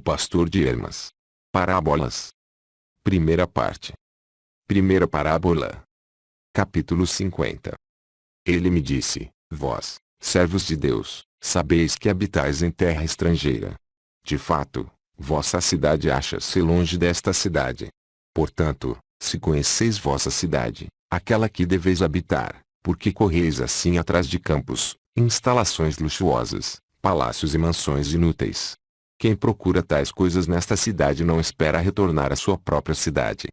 pastor de ermas. Parábolas. Primeira parte. Primeira parábola. Capítulo 50. Ele me disse: Vós, servos de Deus, sabeis que habitais em terra estrangeira. De fato, vossa cidade acha-se longe desta cidade. Portanto, se conheceis vossa cidade, aquela que deveis habitar, porque correis assim atrás de campos, instalações luxuosas, palácios e mansões inúteis. Quem procura tais coisas nesta cidade não espera retornar à sua própria cidade.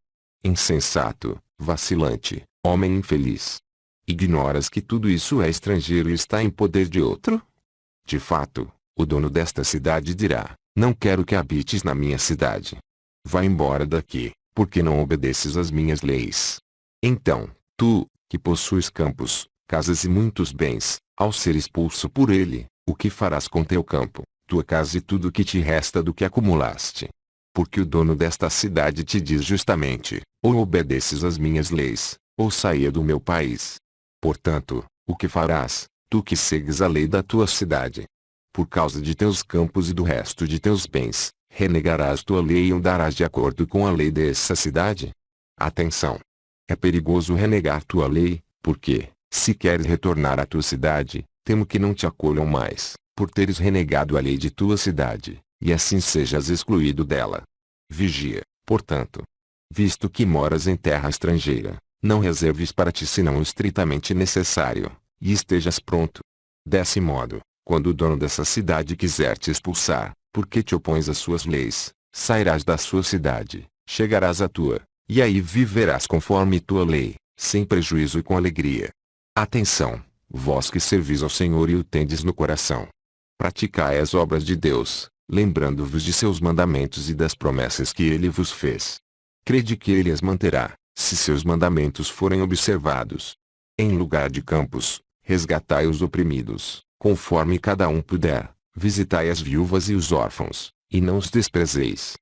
Insensato, vacilante, homem infeliz. Ignoras que tudo isso é estrangeiro e está em poder de outro? De fato, o dono desta cidade dirá: Não quero que habites na minha cidade. Vá embora daqui, porque não obedeces às minhas leis. Então, tu, que possuis campos, casas e muitos bens, ao ser expulso por ele, o que farás com teu campo, tua casa e tudo o que te resta do que acumulaste? Porque o dono desta cidade te diz justamente: ou obedeces às minhas leis, ou saia do meu país. Portanto, o que farás, tu que segues a lei da tua cidade? Por causa de teus campos e do resto de teus bens, renegarás tua lei e andarás de acordo com a lei dessa cidade? Atenção! É perigoso renegar tua lei, porque, se queres retornar à tua cidade, temo que não te acolham mais, por teres renegado a lei de tua cidade, e assim sejas excluído dela. Vigia, portanto. Visto que moras em terra estrangeira, não reserves para ti senão o estritamente necessário, e estejas pronto. Desse modo, quando o dono dessa cidade quiser te expulsar, porque te opões às suas leis, sairás da sua cidade, chegarás à tua, e aí viverás conforme tua lei, sem prejuízo e com alegria. Atenção, vós que servis ao Senhor e o tendes no coração. Praticai as obras de Deus, lembrando-vos de seus mandamentos e das promessas que ele vos fez. Crede que ele as manterá, se seus mandamentos forem observados. Em lugar de campos, resgatai os oprimidos, conforme cada um puder, visitai as viúvas e os órfãos, e não os desprezeis.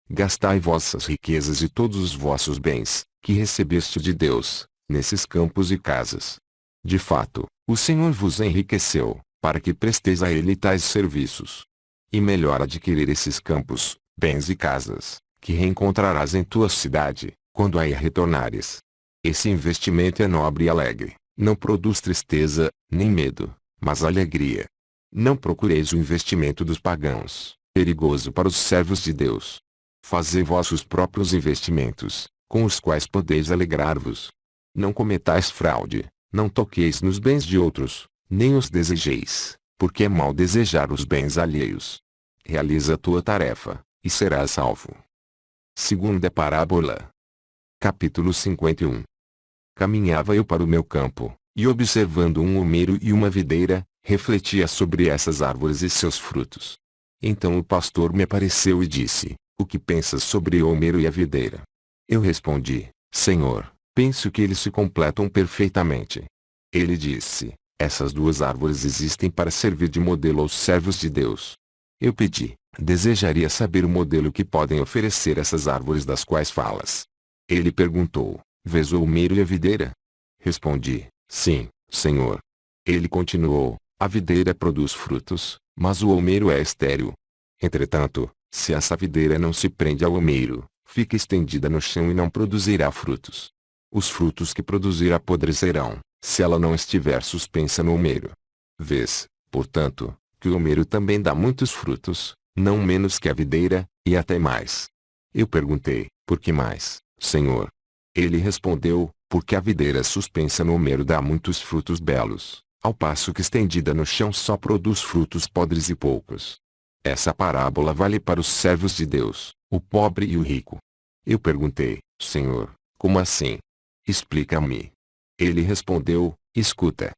Gastai vossas riquezas e todos os vossos bens, que recebeste de Deus, nesses campos e casas. De fato, o Senhor vos enriqueceu, para que presteis a ele tais serviços. E melhor adquirir esses campos, bens e casas, que reencontrarás em tua cidade, quando aí retornares. Esse investimento é nobre e alegre, não produz tristeza, nem medo, mas alegria. Não procureis o investimento dos pagãos, perigoso para os servos de Deus. Fazei vossos próprios investimentos, com os quais podeis alegrar-vos. Não cometais fraude, não toqueis nos bens de outros, nem os desejeis, porque é mal desejar os bens alheios. Realiza a tua tarefa, e serás salvo. Segunda parábola. Capítulo 51. Caminhava eu para o meu campo, e observando um omeiro e uma videira, refletia sobre essas árvores e seus frutos. Então o pastor me apareceu e disse: O que pensas sobre o omeiro e a videira? Eu respondi: Senhor, penso que eles se completam perfeitamente. Ele disse: Essas duas árvores existem para servir de modelo aos servos de Deus. Eu pedi: Desejaria saber o modelo que podem oferecer essas árvores das quais falas. Ele perguntou: Vês o omeiro e a videira? Respondi: Sim, Senhor. Ele continuou: A videira produz frutos, mas o omeiro é estéril. Entretanto, se essa videira não se prende ao omeiro, fica estendida no chão e não produzirá frutos. Os frutos que produzir apodrecerão, se ela não estiver suspensa no omeiro. Vês, portanto, que o omeiro também dá muitos frutos, não menos que a videira, e até mais. Eu perguntei: Por que mais, Senhor? Ele respondeu: Porque a videira suspensa no omeiro dá muitos frutos belos, ao passo que estendida no chão só produz frutos podres e poucos. Essa parábola vale para os servos de Deus, o pobre e o rico. Eu perguntei: Senhor, como assim? Explica-me. Ele respondeu: Escuta.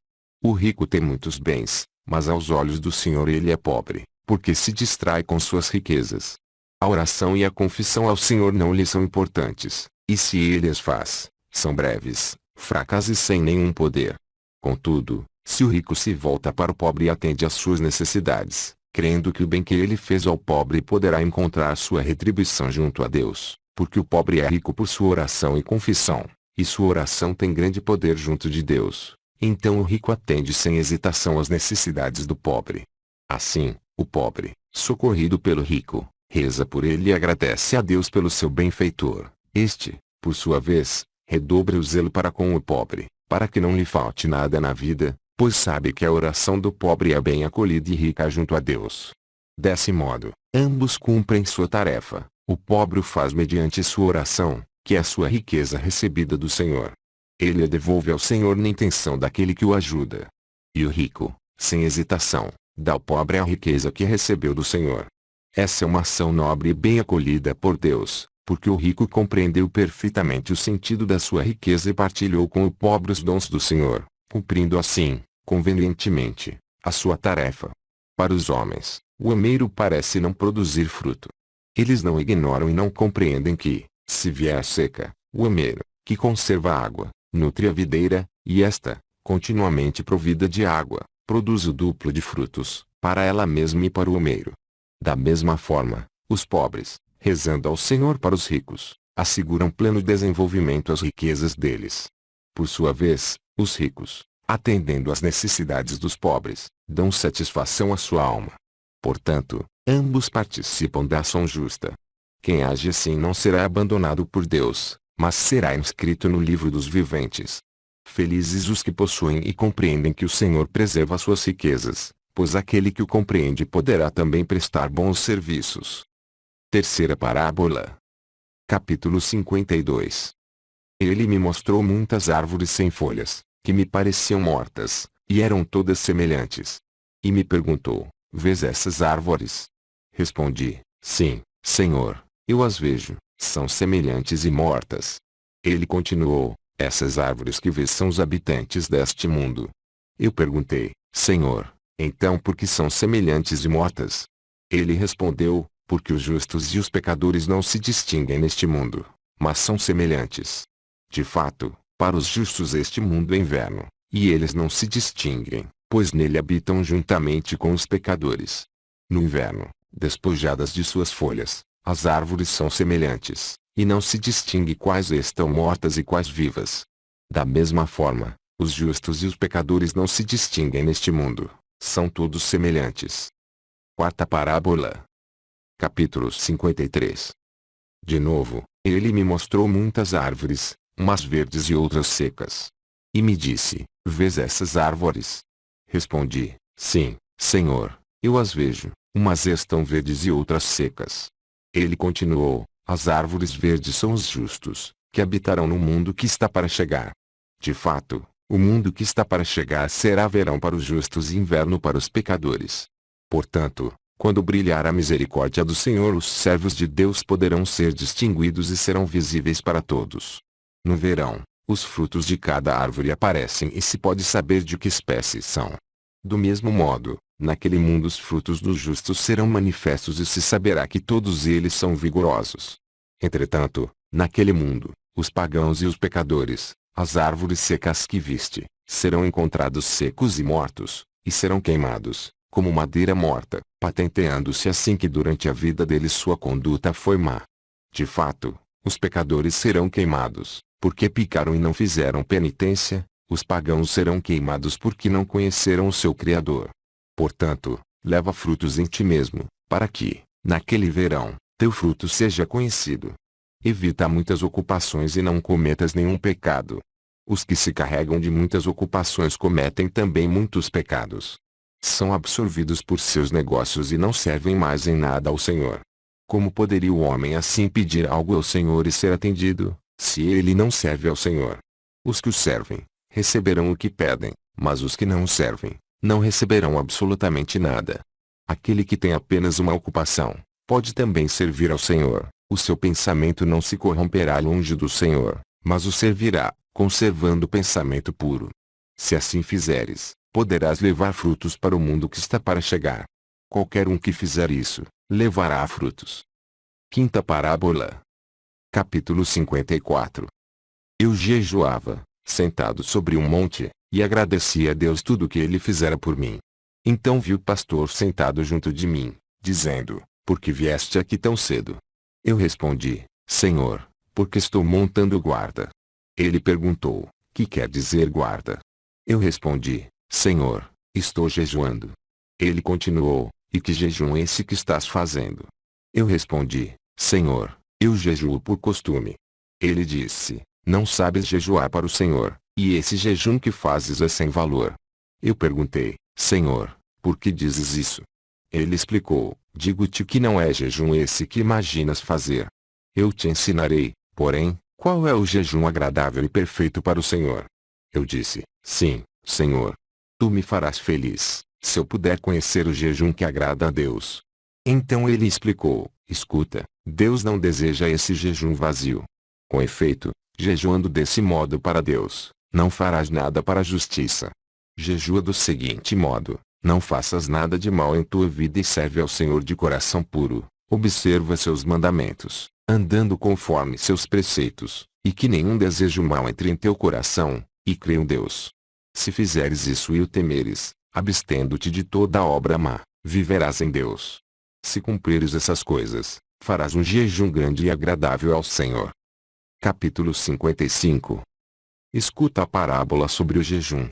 O rico tem muitos bens, mas aos olhos do Senhor ele é pobre, porque se distrai com suas riquezas. A oração e a confissão ao Senhor não lhe são importantes, e se ele as faz, são breves, fracas e sem nenhum poder. Contudo, se o rico se volta para o pobre e atende às suas necessidades, crendo que o bem que ele fez ao pobre poderá encontrar sua retribuição junto a Deus, porque o pobre é rico por sua oração e confissão, e sua oração tem grande poder junto de Deus, então o rico atende sem hesitação às necessidades do pobre. Assim, o pobre, socorrido pelo rico, reza por ele e agradece a Deus pelo seu benfeitor. Este, por sua vez, redobre o zelo para com o pobre, para que não lhe falte nada na vida, pois sabe que a oração do pobre é bem acolhida e rica junto a Deus. Desse modo, ambos cumprem sua tarefa. O pobre o faz mediante sua oração, que é a sua riqueza recebida do Senhor. Ele a devolve ao Senhor na intenção daquele que o ajuda. E o rico, sem hesitação, dá ao pobre a riqueza que recebeu do Senhor. Essa é uma ação nobre e bem acolhida por Deus, porque o rico compreendeu perfeitamente o sentido da sua riqueza e partilhou com o pobre os dons do Senhor, cumprindo assim, convenientemente, a sua tarefa. Para os homens, o ameiro parece não produzir fruto. Eles não ignoram e não compreendem que, se vier seca, o ameiro, que conserva a água, nutre a videira, e esta, continuamente provida de água, produz o duplo de frutos, para ela mesma e para o ameiro. Da mesma forma, os pobres, rezando ao Senhor para os ricos, asseguram pleno desenvolvimento às riquezas deles. Por sua vez, os ricos, atendendo às necessidades dos pobres, dão satisfação à sua alma. Portanto, ambos participam da ação justa. Quem age assim não será abandonado por Deus, mas será inscrito no livro dos viventes. Felizes os que possuem e compreendem que o Senhor preserva suas riquezas, pois aquele que o compreende poderá também prestar bons serviços. Terceira parábola. Capítulo 52. Ele me mostrou muitas árvores sem folhas, que me pareciam mortas, e eram todas semelhantes. E me perguntou: vês essas árvores? Respondi: sim, Senhor, eu as vejo, são semelhantes e mortas. Ele continuou: essas árvores que vês são os habitantes deste mundo. Eu perguntei: Senhor, então por que são semelhantes e mortas? Ele respondeu: porque os justos e os pecadores não se distinguem neste mundo, mas são semelhantes. De fato, para os justos este mundo é inverno, e eles não se distinguem, pois nele habitam juntamente com os pecadores. No inverno, despojadas de suas folhas, as árvores são semelhantes, e não se distingue quais estão mortas e quais vivas. Da mesma forma, os justos e os pecadores não se distinguem neste mundo, são todos semelhantes. Quarta parábola. Capítulo 53. De novo, ele me mostrou muitas árvores, umas verdes e outras secas. E me disse: vês essas árvores? Respondi: sim, Senhor, eu as vejo, umas estão verdes e outras secas. Ele continuou: as árvores verdes são os justos, que habitarão no mundo que está para chegar. De fato, o mundo que está para chegar será verão para os justos e inverno para os pecadores. Portanto, quando brilhar a misericórdia do Senhor, os servos de Deus poderão ser distinguidos e serão visíveis para todos. No verão, os frutos de cada árvore aparecem e se pode saber de que espécie são. Do mesmo modo, naquele mundo os frutos dos justos serão manifestos e se saberá que todos eles são vigorosos. Entretanto, naquele mundo, os pagãos e os pecadores, as árvores secas que viste, serão encontrados secos e mortos, e serão queimados, como madeira morta, patenteando-se assim que durante a vida deles sua conduta foi má. De fato, os pecadores serão queimados, porque pecaram e não fizeram penitência, os pagãos serão queimados porque não conheceram o seu Criador. Portanto, leva frutos em ti mesmo, para que, naquele verão, teu fruto seja conhecido. Evita muitas ocupações e não cometas nenhum pecado. Os que se carregam de muitas ocupações cometem também muitos pecados. São absorvidos por seus negócios e não servem mais em nada ao Senhor. Como poderia o homem assim pedir algo ao Senhor e ser atendido, se ele não serve ao Senhor? Os que o servem, receberão o que pedem, mas os que não o servem, não receberão absolutamente nada. Aquele que tem apenas uma ocupação, pode também servir ao Senhor, o seu pensamento não se corromperá longe do Senhor, mas o servirá, conservando o pensamento puro. Se assim fizeres, poderás levar frutos para o mundo que está para chegar. Qualquer um que fizer isso, levará frutos. Quinta parábola. Capítulo 54. Eu jejuava, sentado sobre um monte, e agradecia a Deus tudo o que ele fizera por mim. Então vi o pastor sentado junto de mim, dizendo: por que vieste aqui tão cedo? Eu respondi: Senhor, porque estou montando guarda. Ele perguntou: que quer dizer guarda? Eu respondi: Senhor, estou jejuando. Ele continuou: e que jejum é esse que estás fazendo? Eu respondi: Senhor, eu jejuo por costume. Ele disse: Não sabes jejuar para o Senhor, e esse jejum que fazes é sem valor. Eu perguntei: Senhor, por que dizes isso? Ele explicou: Digo-te que não é jejum esse que imaginas fazer. Eu te ensinarei, porém, qual é o jejum agradável e perfeito para o Senhor. Eu disse: Sim, Senhor. Tu me farás feliz, se eu puder conhecer o jejum que agrada a Deus. Então ele explicou: Escuta, Deus não deseja esse jejum vazio. Com efeito, jejuando desse modo para Deus, não farás nada para a justiça. Jejua do seguinte modo: não faças nada de mal em tua vida e serve ao Senhor de coração puro, observa seus mandamentos, andando conforme seus preceitos, e que nenhum desejo mal entre em teu coração, e crê em Deus. Se fizeres isso e o temeres, abstendo-te de toda obra má, viverás em Deus. Se cumprires essas coisas, farás um jejum grande e agradável ao Senhor. Capítulo 55. Escuta a parábola sobre o jejum.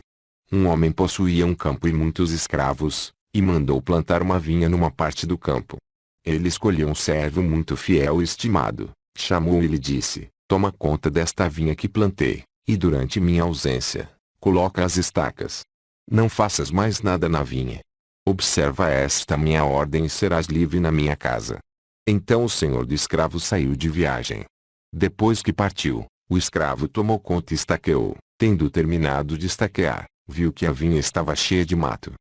Um homem possuía um campo e muitos escravos, e mandou plantar uma vinha numa parte do campo. Ele escolheu um servo muito fiel e estimado, chamou-o e lhe disse: Toma conta desta vinha que plantei, e durante minha ausência, coloca as estacas. Não faças mais nada na vinha. Observa esta minha ordem e serás livre na minha casa. Então o senhor do escravo saiu de viagem. Depois que partiu, o escravo tomou conta e estaqueou. Tendo terminado de estaquear, viu que a vinha estava cheia de mato.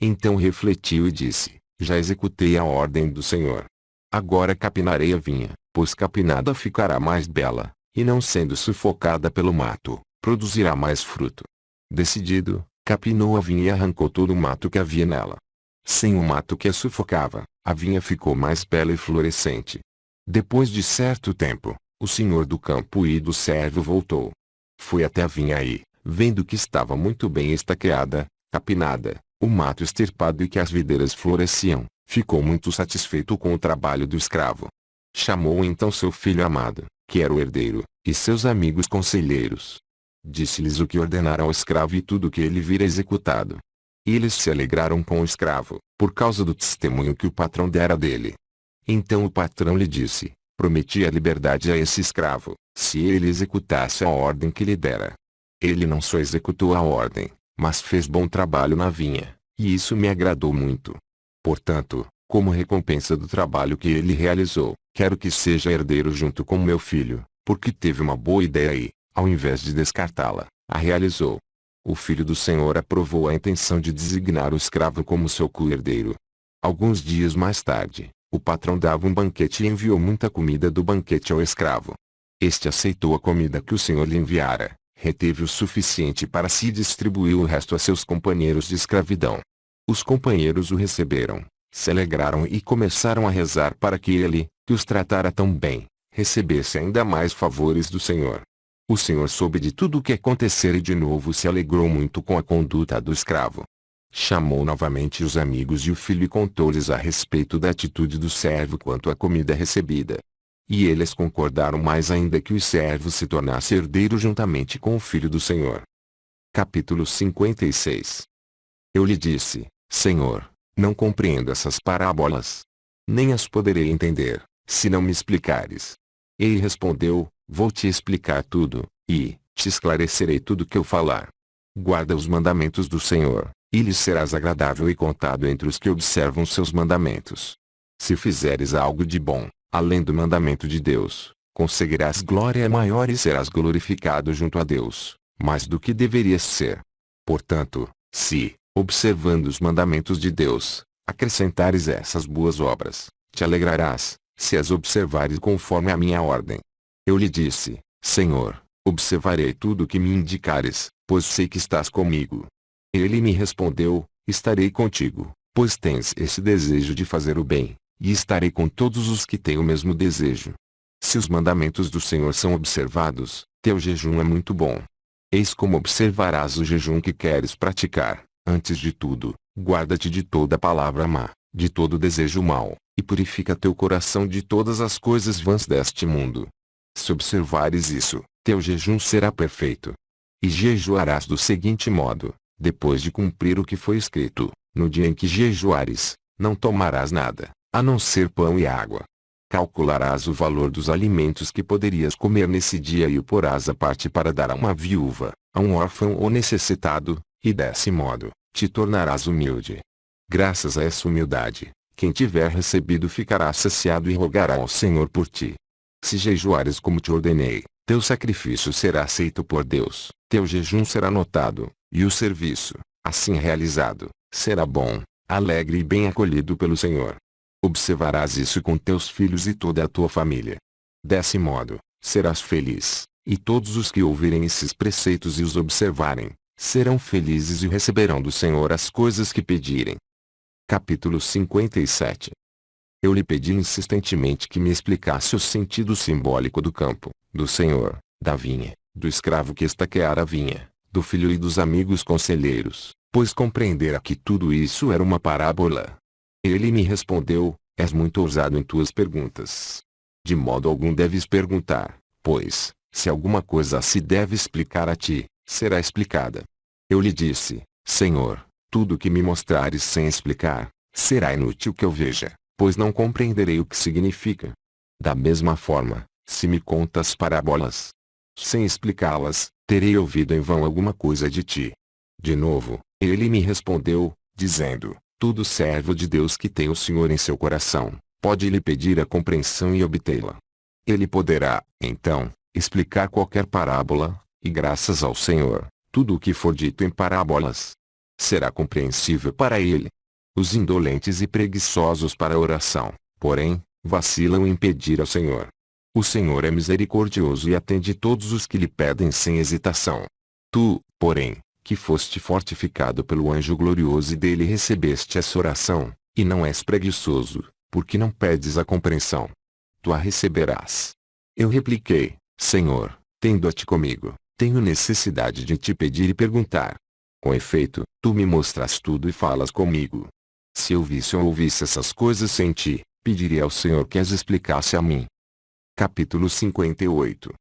Então refletiu e disse: Já executei a ordem do Senhor. Agora capinarei a vinha, pois capinada ficará mais bela, e não sendo sufocada pelo mato, produzirá mais fruto. Decidido, capinou a vinha e arrancou todo o mato que havia nela. Sem o mato que a sufocava, a vinha ficou mais bela e florescente. Depois de certo tempo, o senhor do campo e do servo voltou. Foi até a vinha e, vendo que estava muito bem estaqueada, capinada, o mato extirpado e que as videiras floresciam, ficou muito satisfeito com o trabalho do escravo. Chamou então seu filho amado, que era o herdeiro, e seus amigos conselheiros. Disse-lhes o que ordenara ao escravo e tudo o que ele vira executado. E eles se alegraram com o escravo, por causa do testemunho que o patrão dera dele. Então o patrão lhe disse: Prometi a liberdade a esse escravo, se ele executasse a ordem que lhe dera. Ele não só executou a ordem, mas fez bom trabalho na vinha, e isso me agradou muito. Portanto, como recompensa do trabalho que ele realizou, quero que seja herdeiro junto com meu filho, porque teve uma boa ideia e, ao invés de descartá-la, a realizou. O filho do senhor aprovou a intenção de designar o escravo como seu co-herdeiro. Alguns dias mais tarde, o patrão dava um banquete e enviou muita comida do banquete ao escravo. Este aceitou a comida que o senhor lhe enviara, reteve o suficiente para si e distribuiu o resto a seus companheiros de escravidão. Os companheiros o receberam, se alegraram e começaram a rezar para que ele, que os tratara tão bem, recebesse ainda mais favores do senhor. O senhor soube de tudo o que acontecera e de novo se alegrou muito com a conduta do escravo. Chamou novamente os amigos e o filho e contou-lhes a respeito da atitude do servo quanto à comida recebida. E eles concordaram mais ainda que o servo se tornasse herdeiro juntamente com o filho do senhor. Capítulo 56. Eu lhe disse: Senhor, não compreendo essas parábolas. Nem as poderei entender, se não me explicares. Ele respondeu: Vou te explicar tudo, e te esclarecerei tudo o que eu falar. Guarda os mandamentos do Senhor, e lhes serás agradável e contado entre os que observam seus mandamentos. Se fizeres algo de bom, além do mandamento de Deus, conseguirás glória maior e serás glorificado junto a Deus, mais do que deverias ser. Portanto, se, observando os mandamentos de Deus, acrescentares essas boas obras, te alegrarás, se as observares conforme a minha ordem. Eu lhe disse: Senhor, observarei tudo o que me indicares, pois sei que estás comigo. Ele me respondeu: Estarei contigo, pois tens esse desejo de fazer o bem, e estarei com todos os que têm o mesmo desejo. Se os mandamentos do Senhor são observados, teu jejum é muito bom. Eis como observarás o jejum que queres praticar. Antes de tudo, guarda-te de toda palavra má, de todo desejo mau, e purifica teu coração de todas as coisas vãs deste mundo. Se observares isso, teu jejum será perfeito. E jejuarás do seguinte modo: depois de cumprir o que foi escrito, no dia em que jejuares, não tomarás nada, a não ser pão e água. Calcularás o valor dos alimentos que poderias comer nesse dia e o porás à parte para dar a uma viúva, a um órfão ou necessitado, e desse modo, te tornarás humilde. Graças a essa humildade, quem tiver recebido ficará saciado e rogará ao Senhor por ti. Se jejuares como te ordenei, teu sacrifício será aceito por Deus, teu jejum será notado, e o serviço, assim realizado, será bom, alegre e bem acolhido pelo Senhor. Observarás isso com teus filhos e toda a tua família. Desse modo, serás feliz, e todos os que ouvirem esses preceitos e os observarem, serão felizes e receberão do Senhor as coisas que pedirem. Capítulo 57. Eu lhe pedi insistentemente que me explicasse o sentido simbólico do campo, do Senhor, da vinha, do escravo que estaqueara a vinha, do filho e dos amigos conselheiros, pois compreendera que tudo isso era uma parábola. Ele me respondeu: és muito ousado em tuas perguntas. De modo algum deves perguntar, pois, se alguma coisa se deve explicar a ti, será explicada. Eu lhe disse: Senhor, tudo o que me mostrares sem explicar, será inútil que eu veja, pois não compreenderei o que significa. Da mesma forma, se me contas parábolas, sem explicá-las, terei ouvido em vão alguma coisa de ti. De novo, ele me respondeu, dizendo: todo servo de Deus que tem o Senhor em seu coração, pode lhe pedir a compreensão e obtê-la. Ele poderá, então, explicar qualquer parábola, e graças ao Senhor, tudo o que for dito em parábolas será compreensível para ele. Os indolentes e preguiçosos para a oração, porém, vacilam em pedir ao Senhor. O Senhor é misericordioso e atende todos os que lhe pedem sem hesitação. Tu, porém, que foste fortificado pelo anjo glorioso e dele recebeste essa oração, e não és preguiçoso, porque não pedes a compreensão. Tu a receberás. Eu repliquei: Senhor, tendo-te comigo, tenho necessidade de te pedir e perguntar. Com efeito, tu me mostras tudo e falas comigo. Se eu visse ou ouvisse essas coisas sem ti, pediria ao Senhor que as explicasse a mim. Capítulo 58.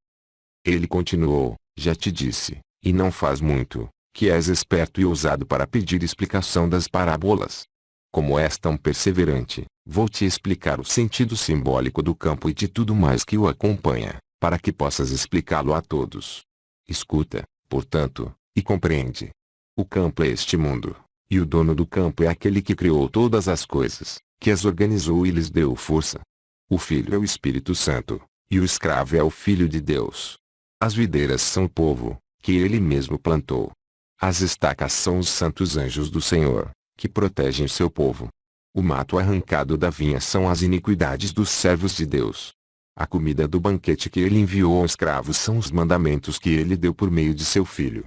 Ele continuou: já te disse, e não faz muito, que és esperto e ousado para pedir explicação das parábolas. Como és tão perseverante, vou te explicar o sentido simbólico do campo e de tudo mais que o acompanha, para que possas explicá-lo a todos. Escuta, portanto, e compreende. O campo é este mundo, e o dono do campo é aquele que criou todas as coisas, que as organizou e lhes deu força. O Filho é o Espírito Santo, e o escravo é o Filho de Deus. As videiras são o povo, que ele mesmo plantou. As estacas são os santos anjos do Senhor, que protegem seu povo. O mato arrancado da vinha são as iniquidades dos servos de Deus. A comida do banquete que ele enviou ao escravo são os mandamentos que ele deu por meio de seu Filho.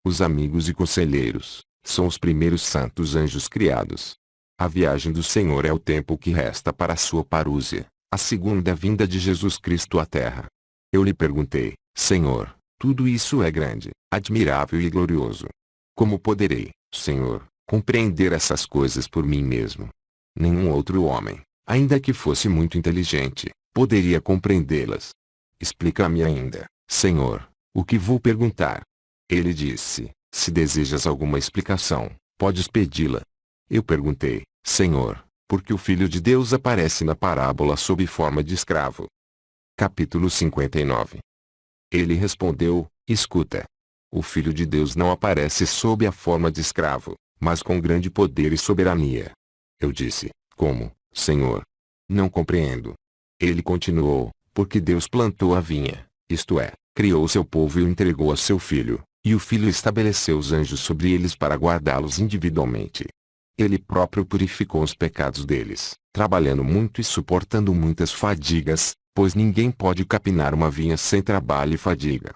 Os amigos e conselheiros são os primeiros santos anjos criados. A viagem do Senhor é o tempo que resta para a sua parúzia, a segunda vinda de Jesus Cristo à terra. Eu lhe perguntei: Senhor, tudo isso é grande, admirável e glorioso. Como poderei, Senhor, compreender essas coisas por mim mesmo? Nenhum outro homem, ainda que fosse muito inteligente, poderia compreendê-las. Explica-me ainda, Senhor, o que vou perguntar. Ele disse: se desejas alguma explicação, podes pedi-la. Eu perguntei: Senhor, por que o Filho de Deus aparece na parábola sob forma de escravo? Capítulo 59. Ele respondeu: escuta. O Filho de Deus não aparece sob a forma de escravo, mas com grande poder e soberania. Eu disse: como, Senhor? Não compreendo. Ele continuou: porque Deus plantou a vinha, isto é, criou seu povo e o entregou a seu Filho, e o Filho estabeleceu os anjos sobre eles para guardá-los individualmente. Ele próprio purificou os pecados deles, trabalhando muito e suportando muitas fadigas, pois ninguém pode capinar uma vinha sem trabalho e fadiga.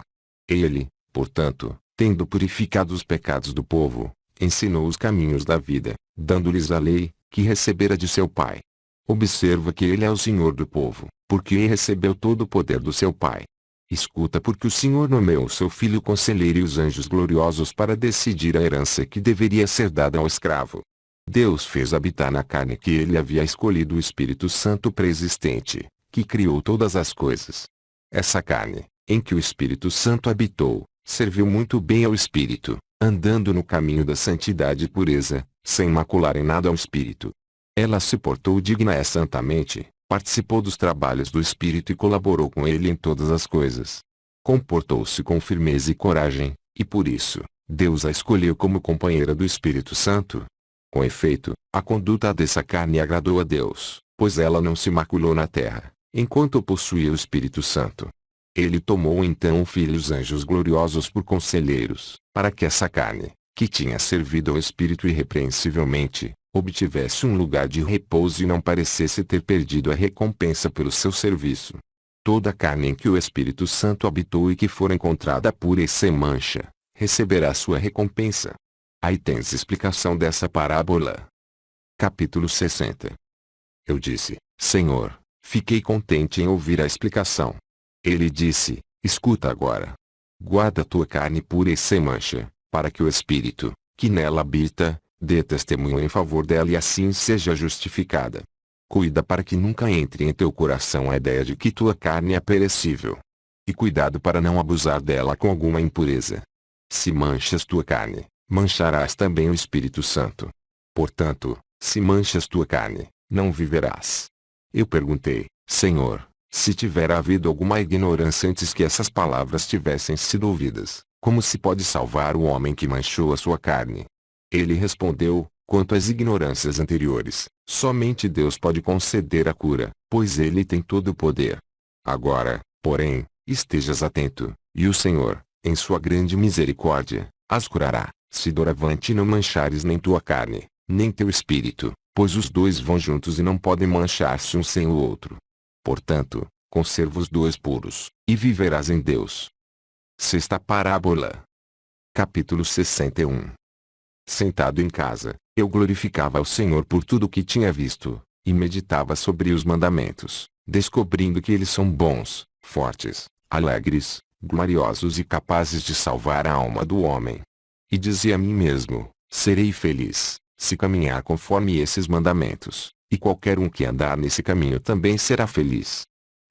Ele, portanto, tendo purificado os pecados do povo, ensinou os caminhos da vida, dando-lhes a lei, que recebera de seu Pai. Observa que ele é o Senhor do povo, porque recebeu todo o poder do seu Pai. Escuta, porque o Senhor nomeou seu Filho conselheiro e os anjos gloriosos para decidir a herança que deveria ser dada ao escravo. Deus fez habitar na carne que ele havia escolhido o Espírito Santo preexistente, que criou todas as coisas. Essa carne, em que o Espírito Santo habitou, serviu muito bem ao Espírito, andando no caminho da santidade e pureza, sem macular em nada ao Espírito. Ela se portou digna santamente, Participou dos trabalhos do Espírito e colaborou com ele em todas as coisas. Comportou-se com firmeza e coragem, e por isso, Deus a escolheu como companheira do Espírito Santo. Com efeito, a conduta dessa carne agradou a Deus, pois ela não se maculou na terra, enquanto possuía o Espírito Santo. Ele tomou então o Filho e os anjos gloriosos por conselheiros, para que essa carne, que tinha servido ao Espírito irrepreensivelmente, obtivesse um lugar de repouso e não parecesse ter perdido a recompensa pelo seu serviço. Toda a carne em que o Espírito Santo habitou e que for encontrada pura e sem mancha, receberá sua recompensa. Aí tens explicação dessa parábola. Capítulo 60. Eu disse, Senhor, fiquei contente em ouvir a explicação. Ele disse, escuta agora. Guarda tua carne pura e sem mancha, para que o Espírito, que nela habita, dê testemunho em favor dela e assim seja justificada. Cuida para que nunca entre em teu coração a ideia de que tua carne é perecível. E cuidado para não abusar dela com alguma impureza. Se manchas tua carne, mancharás também o Espírito Santo. Portanto, se manchas tua carne, não viverás. Eu perguntei, Senhor, se tiver havido alguma ignorância antes que essas palavras tivessem sido ouvidas, como se pode salvar o homem que manchou a sua carne? Ele respondeu, quanto às ignorâncias anteriores, somente Deus pode conceder a cura, pois Ele tem todo o poder. Agora, porém, estejas atento, e o Senhor, em sua grande misericórdia, as curará, se doravante não manchares nem tua carne, nem teu espírito, pois os dois vão juntos e não podem manchar-se um sem o outro. Portanto, conserva os dois puros, e viverás em Deus. Sexta parábola. Capítulo 61. Sentado em casa, eu glorificava ao Senhor por tudo o que tinha visto, e meditava sobre os mandamentos, descobrindo que eles são bons, fortes, alegres, gloriosos e capazes de salvar a alma do homem. E dizia a mim mesmo, serei feliz, se caminhar conforme esses mandamentos, e qualquer um que andar nesse caminho também será feliz.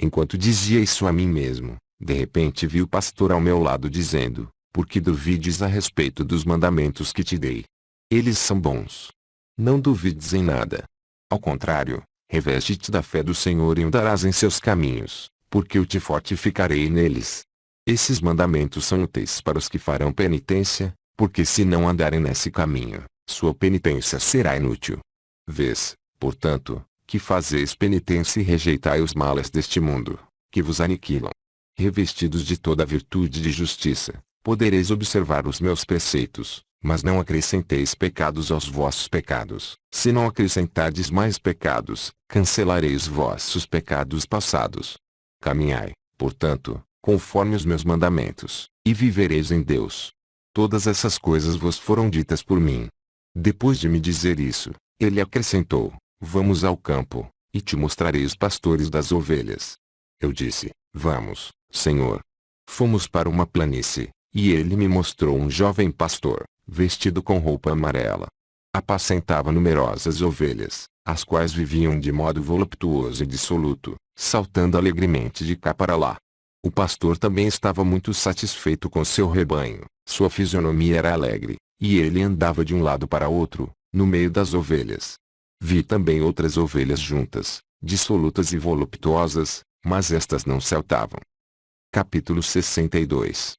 Enquanto dizia isso a mim mesmo, de repente vi o pastor ao meu lado dizendo, por que duvides a respeito dos mandamentos que te dei? Eles são bons. Não duvides em nada. Ao contrário, reveste-te da fé do Senhor e andarás em seus caminhos, porque eu te fortificarei neles. Esses mandamentos são úteis para os que farão penitência, porque se não andarem nesse caminho, sua penitência será inútil. Vês, portanto, que fazeis penitência e rejeitai os males deste mundo, que vos aniquilam. Revestidos de toda a virtude de justiça, podereis observar os meus preceitos, mas não acrescenteis pecados aos vossos pecados. Se não acrescentardes mais pecados, cancelarei os vossos pecados passados. Caminhai, portanto, conforme os meus mandamentos, e vivereis em Deus. Todas essas coisas vos foram ditas por mim. Depois de me dizer isso, ele acrescentou, vamos ao campo, e te mostrarei os pastores das ovelhas. Eu disse, vamos, Senhor. Fomos para uma planície, e ele me mostrou um jovem pastor, vestido com roupa amarela. Apacentava numerosas ovelhas, as quais viviam de modo voluptuoso e dissoluto, saltando alegremente de cá para lá. O pastor também estava muito satisfeito com seu rebanho, sua fisionomia era alegre, e ele andava de um lado para outro, no meio das ovelhas. Vi também outras ovelhas juntas, dissolutas e voluptuosas, mas estas não saltavam. Capítulo 62.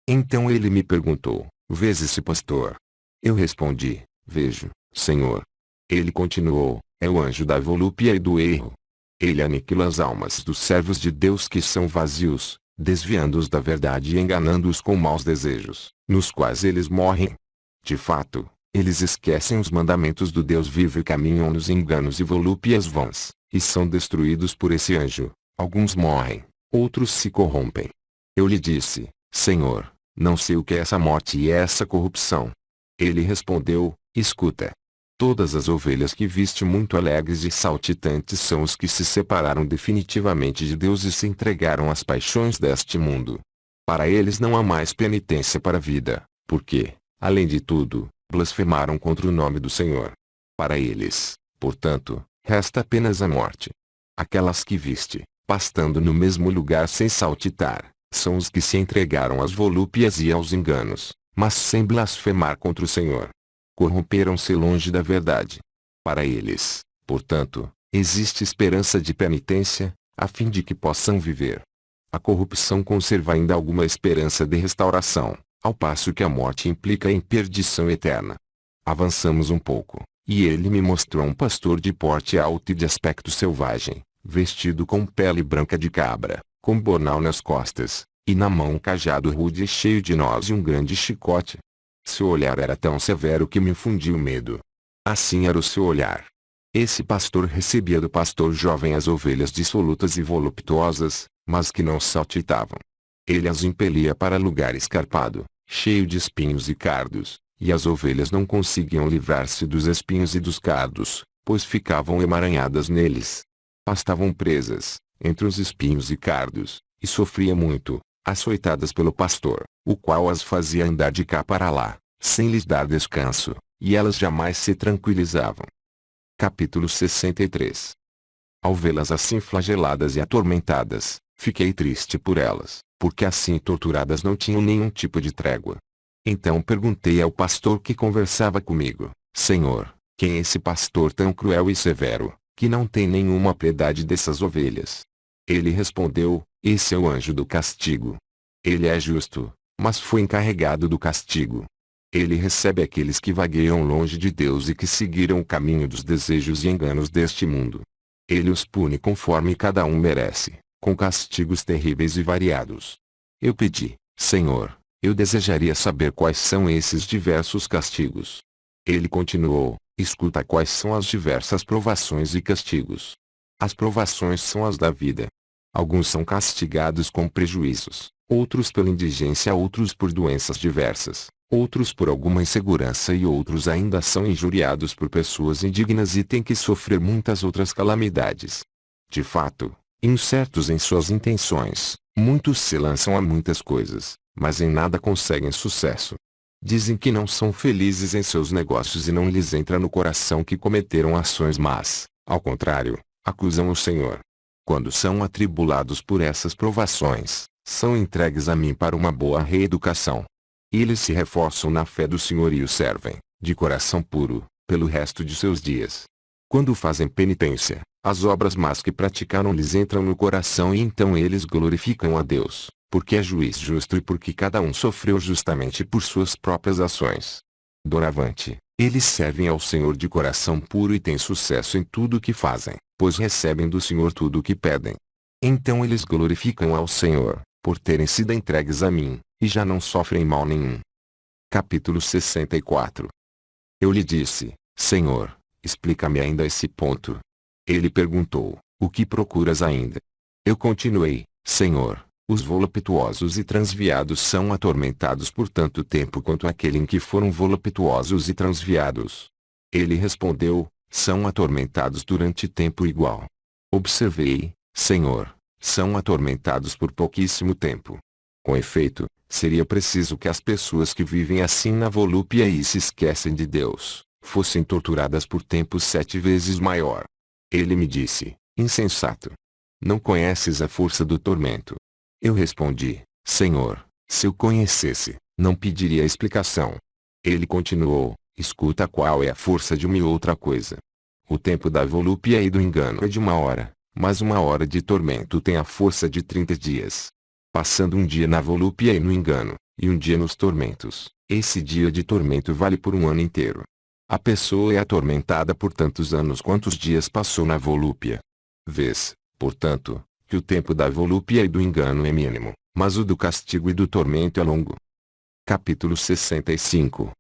Então ele me perguntou, vês esse pastor? Eu respondi, vejo, Senhor. Ele continuou, é o anjo da volúpia e do erro. Ele aniquila as almas dos servos de Deus que são vazios, desviando-os da verdade e enganando-os com maus desejos, nos quais eles morrem. De fato, eles esquecem os mandamentos do Deus vivo e caminham nos enganos e volúpias vãs, e são destruídos por esse anjo. Alguns morrem, outros se corrompem. Eu lhe disse, Senhor, não sei o que é essa morte e essa corrupção. Ele respondeu, escuta. Todas as ovelhas que viste muito alegres e saltitantes são os que se separaram definitivamente de Deus e se entregaram às paixões deste mundo. Para eles não há mais penitência para a vida, porque, além de tudo, blasfemaram contra o nome do Senhor. Para eles, portanto, resta apenas a morte. Aquelas que viste, pastando no mesmo lugar sem saltitar, são os que se entregaram às volúpias e aos enganos, mas sem blasfemar contra o Senhor. Corromperam-se longe da verdade. Para eles, portanto, Existe esperança de penitência, a fim de que possam viver. A corrupção conserva ainda alguma esperança de restauração, ao passo que a morte implica em perdição eterna. Avançamos um pouco, e ele me mostrou um pastor de porte alto e de aspecto selvagem, vestido com pele branca de cabra, com bornal nas costas, e na mão um cajado rude e cheio de nós e um grande chicote. Seu olhar era tão severo que me infundiu medo. Assim era o seu olhar. Esse pastor recebia do pastor jovem as ovelhas dissolutas e voluptuosas, mas que não saltitavam. Ele as impelia para lugar escarpado, cheio de espinhos e cardos, e as ovelhas não conseguiam livrar-se dos espinhos e dos cardos, pois ficavam emaranhadas neles. Estavam presas, entre os espinhos e cardos, e sofria muito, açoitadas pelo pastor, o qual as fazia andar de cá para lá, sem lhes dar descanso, e elas jamais se tranquilizavam. Capítulo 63. Ao vê-las assim flageladas e atormentadas, fiquei triste por elas, porque assim torturadas não tinham nenhum tipo de trégua. Então perguntei ao pastor que conversava comigo: Senhor, quem é esse pastor tão cruel e severo, que não tem nenhuma piedade dessas ovelhas? Ele respondeu: esse é o anjo do castigo. Ele é justo, mas foi encarregado do castigo. Ele recebe aqueles que vagueiam longe de Deus e que seguiram o caminho dos desejos e enganos deste mundo. Ele os pune conforme cada um merece, com castigos terríveis e variados. Eu pedi: Senhor, eu desejaria saber quais são esses diversos castigos. Ele continuou: escuta quais são as diversas provações e castigos. As provações são as da vida. Alguns são castigados com prejuízos, outros pela indigência, outros por doenças diversas, outros por alguma insegurança e outros ainda são injuriados por pessoas indignas e têm que sofrer muitas outras calamidades. De fato, incertos em suas intenções, muitos se lançam a muitas coisas, mas em nada conseguem sucesso. Dizem que não são felizes em seus negócios e não lhes entra no coração que cometeram ações más, ao contrário, acusam o Senhor. Quando são atribulados por essas provações, são entregues a mim para uma boa reeducação. Eles se reforçam na fé do Senhor e o servem, de coração puro, pelo resto de seus dias. Quando fazem penitência, as obras más que praticaram lhes entram no coração e então eles glorificam a Deus, porque é juiz justo e porque cada um sofreu justamente por suas próprias ações. Doravante, eles servem ao Senhor de coração puro e têm sucesso em tudo o que fazem, pois recebem do Senhor tudo o que pedem. Então eles glorificam ao Senhor, por terem sido entregues a mim, e já não sofrem mal nenhum. Capítulo 64. Eu lhe disse: Senhor, explica-me ainda esse ponto. Ele perguntou: o que procuras ainda? Eu continuei: Senhor, os voluptuosos e transviados são atormentados por tanto tempo quanto aquele em que foram voluptuosos e transviados. Ele respondeu: são atormentados durante tempo igual. Observei: Senhor, são atormentados por pouquíssimo tempo. Com efeito, seria preciso que as pessoas que vivem assim na volúpia e se esquecem de Deus, fossem torturadas por tempo 7 vezes maior. Ele me disse: insensato. Não conheces a força do tormento. Eu respondi: Senhor, se eu conhecesse, não pediria explicação. Ele continuou: escuta qual é a força de uma e outra coisa. O tempo da volúpia e do engano é de 1 hora, mas 1 hora de tormento tem a força de 30 dias. Passando um dia na volúpia e no engano, e um dia nos tormentos, esse dia de tormento vale por um ano inteiro. A pessoa é atormentada por tantos anos quantos dias passou na volúpia. Vês, portanto, que o tempo da volúpia e do engano é mínimo, mas o do castigo e do tormento é longo. Capítulo 65.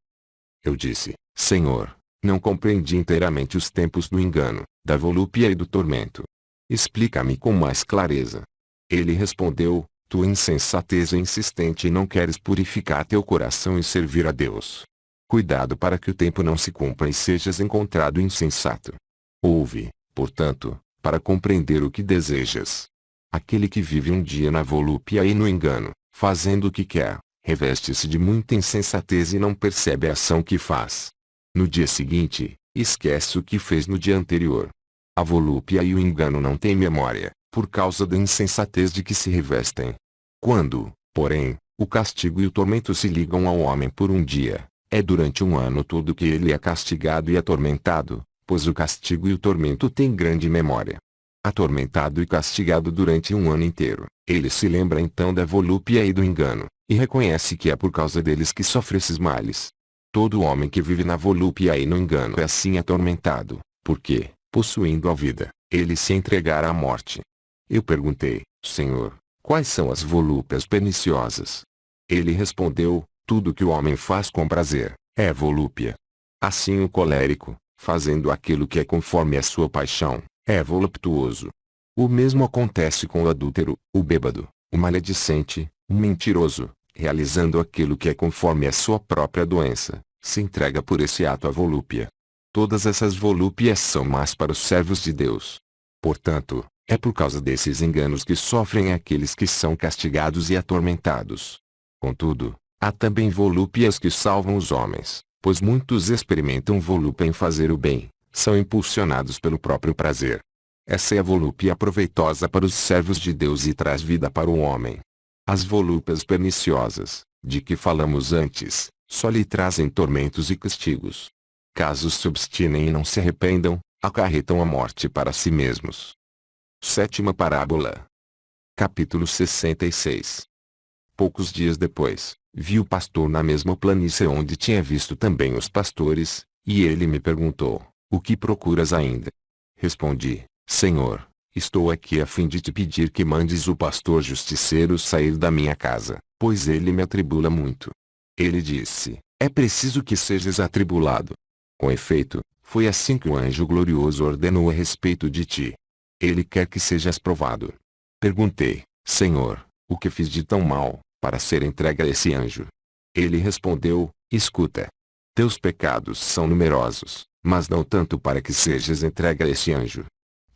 Eu disse: Senhor, não compreendi inteiramente os tempos do engano, da volúpia e do tormento. Explica-me com mais clareza. Ele respondeu: tua insensatez é insistente e não queres purificar teu coração e servir a Deus. Cuidado para que o tempo não se cumpra e sejas encontrado insensato. Ouve, portanto, para compreender o que desejas. Aquele que vive um dia na volúpia e no engano, fazendo o que quer, reveste-se de muita insensatez e não percebe a ação que faz. No dia seguinte, esquece o que fez no dia anterior. A volúpia e o engano não têm memória, por causa da insensatez de que se revestem. Quando, porém, o castigo e o tormento se ligam ao homem por um dia, é durante um ano todo que ele é castigado e atormentado, pois o castigo e o tormento têm grande memória. Atormentado e castigado durante um ano inteiro, ele se lembra então da volúpia e do engano, e reconhece que é por causa deles que sofre esses males. Todo homem que vive na volúpia e no engano é assim atormentado, porque, possuindo a vida, ele se entregará à morte. Eu perguntei, Senhor, quais são as volúpias perniciosas? Ele respondeu, tudo que o homem faz com prazer, é volúpia. Assim o colérico, fazendo aquilo que é conforme a sua paixão, é voluptuoso. O mesmo acontece com o adúltero, o bêbado, o maledicente, o mentiroso, realizando aquilo que é conforme a sua própria doença, se entrega por esse ato à volúpia. Todas essas volúpias são más para os servos de Deus. Portanto, é por causa desses enganos que sofrem aqueles que são castigados e atormentados. Contudo, há também volúpias que salvam os homens, pois muitos experimentam volúpia em fazer o bem, são impulsionados pelo próprio prazer. Essa é a volúpia proveitosa para os servos de Deus e traz vida para o homem. As volúpias perniciosas, de que falamos antes, só lhe trazem tormentos e castigos. Caso se obstinem e não se arrependam, acarretam a morte para si mesmos. Sétima parábola. Capítulo 66. Poucos dias depois, vi o pastor na mesma planície onde tinha visto também os pastores, e ele me perguntou, o que procuras ainda? Respondi, Senhor, estou aqui a fim de te pedir que mandes o pastor justiceiro sair da minha casa, pois ele me atribula muito. Ele disse, é preciso que sejas atribulado. Com efeito, foi assim que o anjo glorioso ordenou a respeito de ti. Ele quer que sejas provado. Perguntei, Senhor, o que fiz de tão mal, para ser entregue a esse anjo? Ele respondeu, escuta. Teus pecados são numerosos, mas não tanto para que sejas entregue a esse anjo.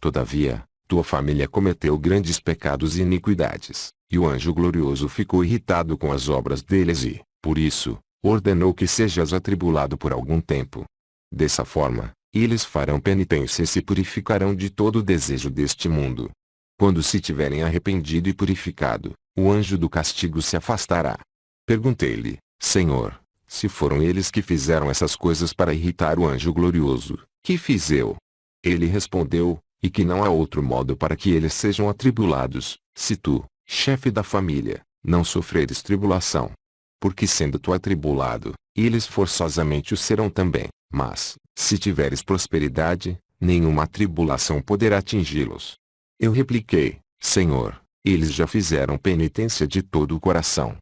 Todavia, tua família cometeu grandes pecados e iniquidades, e o anjo glorioso ficou irritado com as obras deles e, por isso, ordenou que sejas atribulado por algum tempo. Dessa forma, eles farão penitência e se purificarão de todo o desejo deste mundo. Quando se tiverem arrependido e purificado, o anjo do castigo se afastará. Perguntei-lhe, Senhor, se foram eles que fizeram essas coisas para irritar o anjo glorioso, que fiz eu? Ele respondeu, e que não há outro modo para que eles sejam atribulados, se tu, chefe da família, não sofreres tribulação. Porque sendo tu atribulado, eles forçosamente o serão também, mas, se tiveres prosperidade, nenhuma tribulação poderá atingi-los. Eu repliquei, Senhor, eles já fizeram penitência de todo o coração.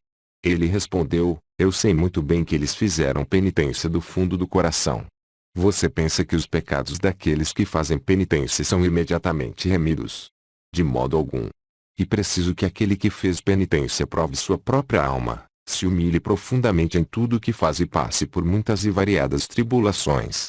Ele respondeu, eu sei muito bem que eles fizeram penitência do fundo do coração. Você pensa que os pecados daqueles que fazem penitência são imediatamente remidos? De modo algum. E preciso que aquele que fez penitência prove sua própria alma, se humilhe profundamente em tudo o que faz e passe por muitas e variadas tribulações.